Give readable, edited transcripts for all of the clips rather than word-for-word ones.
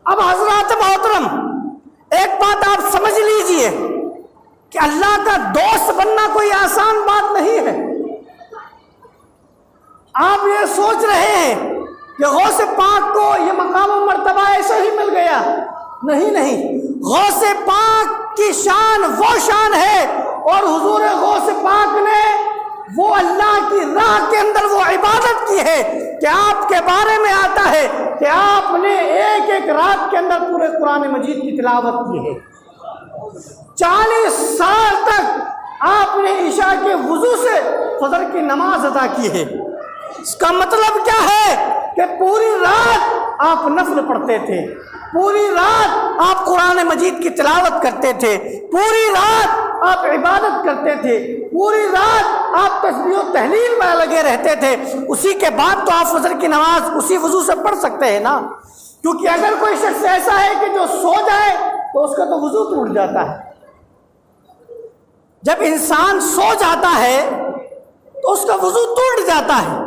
اب حضرات محترم، ایک بات آپ سمجھ لیجئے کہ اللہ کا دوست بننا کوئی آسان بات نہیں ہے۔ آپ یہ سوچ رہے ہیں کہ غوث پاک کو یہ مقام و مرتبہ ایسے ہی مل گیا، نہیں، غوث پاک کی شان وہ شان ہے، اور حضور غوث پاک نے وہ اللہ کی راہ کے اندر وہ عبادت کی ہے کہ آپ کے بارے میں آتا ہے کہ آپ نے ایک رات کے اندر پورے قرآن مجید کی تلاوت کی ہے۔ 40 سال تک آپ نے عشاء کے وضو سے فجر کی نماز ادا کی ہے۔ اس کا مطلب کیا ہے کہ پوری رات آپ نفل پڑھتے تھے، پوری رات آپ قرآن مجید کی تلاوت کرتے تھے، پوری رات آپ عبادت کرتے تھے، پوری رات آپ تسبیح و تحلیل میں لگے رہتے تھے۔ اسی کے بعد تو آپ فجر کی نماز اسی وضو سے پڑھ سکتے ہیں نا، کیونکہ اگر کوئی شخص ایسا ہے کہ جو سو جائے تو اس کا تو وضو ٹوٹ جاتا ہے۔ جب انسان سو جاتا ہے تو اس کا وضو ٹوٹ جاتا ہے،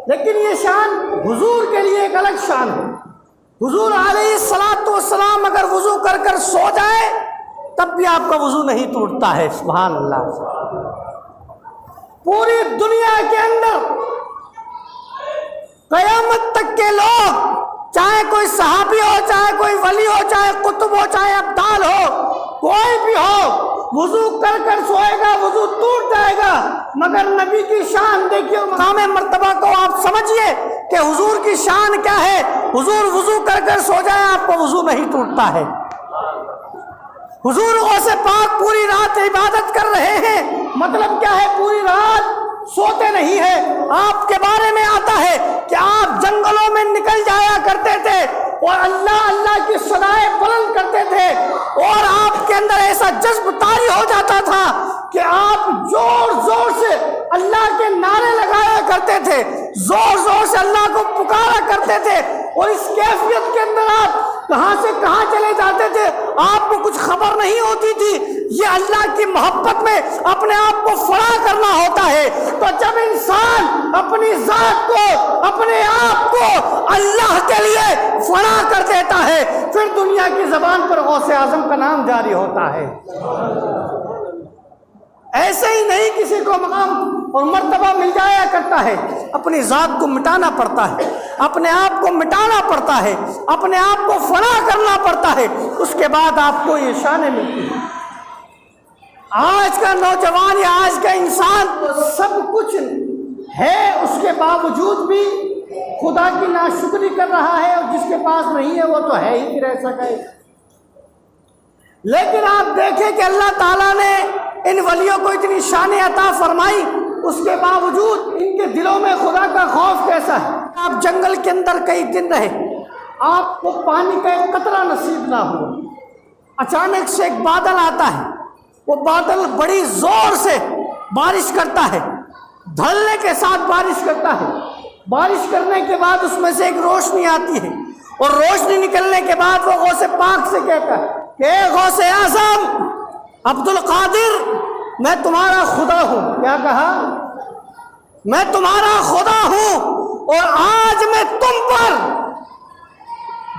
لیکن یہ شان حضور کے لیے ایک الگ شان ہے۔ حضور علیہ الصلوۃ والسلام اگر وضو کر کر سو جائے تب بھی آپ کا وضو نہیں ٹوٹتا ہے۔ سبحان اللہ۔ پوری دنیا کے اندر قیامت تک کے لوگ، چاہے کوئی صحابی ہو، چاہے کوئی ولی ہو، چاہے قطب ہو، چاہے ابدال ہو، کوئی بھی ہو، وضو کر کر سوئے گا، وضو ٹوٹ جائے گا، مگر نبی کی شان دیکھیے، مقام مرتبہ کو آپ سمجھیے کہ حضور کی شان کیا ہے۔ حضور وضو کر کر سو جائے آپ کو وضو نہیں ٹوٹتا ہے۔ حضور غوث پاک پوری رات عبادت کر رہے ہیں، مطلب کیا ہے؟ پوری رات سوتے نہیں ہیں۔ آپ کے بارے میں آتا ہے کہ آپ جنگلوں میں نکل جایا کرتے تھے اور اللہ کی صدائیں بلند کرتے تھے، اور آپ کے اندر ایسا جذب طاری ہو جاتا تھا کہ آپ زور زور سے اللہ کے نعرے لگایا کرتے تھے، زور زور سے اللہ کو پکارا کرتے تھے، اور اس کیفیت کے اندر آپ کہاں سے کہاں چلے جاتے تھے، آپ کو کچھ خبر نہیں ہوتی تھی۔ یہ اللہ کی محبت میں اپنے آپ کو فنا کرنا ہوتا ہے۔ تو جب انسان اپنی ذات کو، اپنے آپ کو اللہ کے لیے فنا کر دیتا ہے، پھر دنیا کی زبان پر غوث اعظم کا نام جاری ہوتا ہے۔ ایسے ہی نہیں کسی کو مقام اور مرتبہ مل جایا کرتا ہے، اپنی ذات کو مٹانا پڑتا ہے، اپنے آپ کو مٹانا پڑتا ہے، اپنے آپ کو فنا کرنا پڑتا ہے، اس کے بعد آپ کو یہ شانیں ملتی ہیں۔ آج کا نوجوان یا آج کا انسان سب کچھ ہے، اس کے باوجود بھی خدا کی ناشکری کر رہا ہے، اور جس کے پاس نہیں ہے وہ تو ہے ہی پھر ایسا کہے۔ لیکن آپ دیکھیں کہ اللہ تعالیٰ نے ان ولیوں کو اتنی شان عطا فرمائی، اس کے باوجود ان کے دلوں میں خدا کا خوف کیسا ہے۔ آپ جنگل کے اندر کئی دن رہے، آپ کو پانی کا ایک قطرہ نصیب نہ ہو، اچانک سے ایک بادل آتا ہے، وہ بادل بڑی زور سے بارش کرتا ہے، دھڑلے کے ساتھ بارش کرتا ہے، بارش کرنے کے بعد اس میں سے ایک روشنی آتی ہے، اور روشنی نکلنے کے بعد وہ غوث پاک سے کہتا ہے کہ اے غوث اعظم عبد القادر، میں تمہارا خدا ہوں۔ کیا کہا؟ میں تمہارا خدا ہوں، اور آج میں تم پر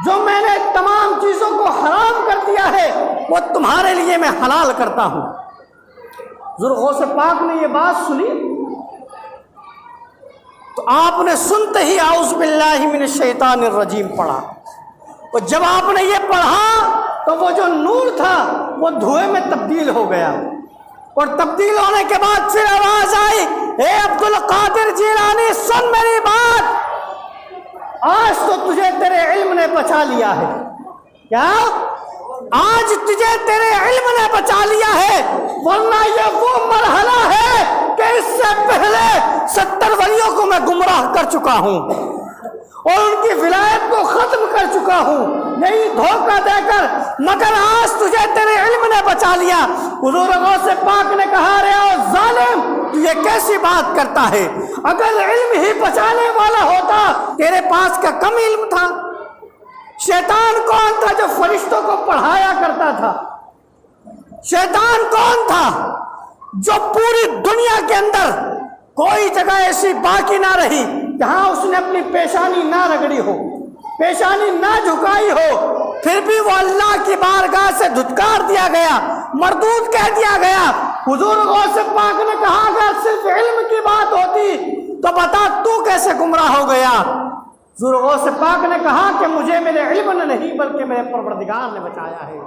جو میں نے تمام چیزوں کو حرام کر دیا ہے وہ تمہارے لیے میں حلال کرتا ہوں۔ حضور غوث پاک نے یہ بات سنی تو آپ نے سنتے ہی اعوذ باللہ من الشیطان الرجیم پڑھا، اور جب آپ نے یہ پڑھا تو وہ جو نور تھا وہ دھوئے میں تبدیل ہو گیا، اور تبدیل ہونے کے بعد پھر آواز آئی، اے عبد القادر جیلانی سن میری بات، آج تو تجھے تیرے علم نے بچا لیا ہے۔ کیا؟ آج تجھے تیرے علم نے بچا لیا ہے، ورنہ یہ وہ مرحلہ ہے کہ اس سے پہلے 70 ولیوں کو میں گمراہ کر چکا ہوں اور ان کی ولایت کو ختم کر چکا ہوں، یہی دھوکہ دے کر، مگر آج تجھے تیرے علم نے بچا لیا۔ حضور غوث پاک نے کہا، رے او ظالم، تو یہ کیسی بات کرتا ہے؟ اگر علم ہی بچانے والا ہوتا تیرے پاس کا کم علم تھا؟ شیطان کون تھا جو فرشتوں کو پڑھایا کرتا تھا؟ شیطان کون تھا جو پوری دنیا کے اندر کوئی جگہ ایسی باقی نہ رہی جہاں اس نے اپنی پیشانی نہ رگڑی ہو، پیشانی نہ جھکائی ہو، اللہ کی بارگاہ سے دھتکار دیا گیا، مردود کہہ دیا گیا۔ حضور غوث پاک نے کہا اگر صرف علم کی بات ہوتی تو بتا تو کیسے گمراہ ہو گیا؟ حضور غوث پاک نے کہا کہ مجھے میرے علم نے نہیں بلکہ میرے پروردگار نے بچایا ہے۔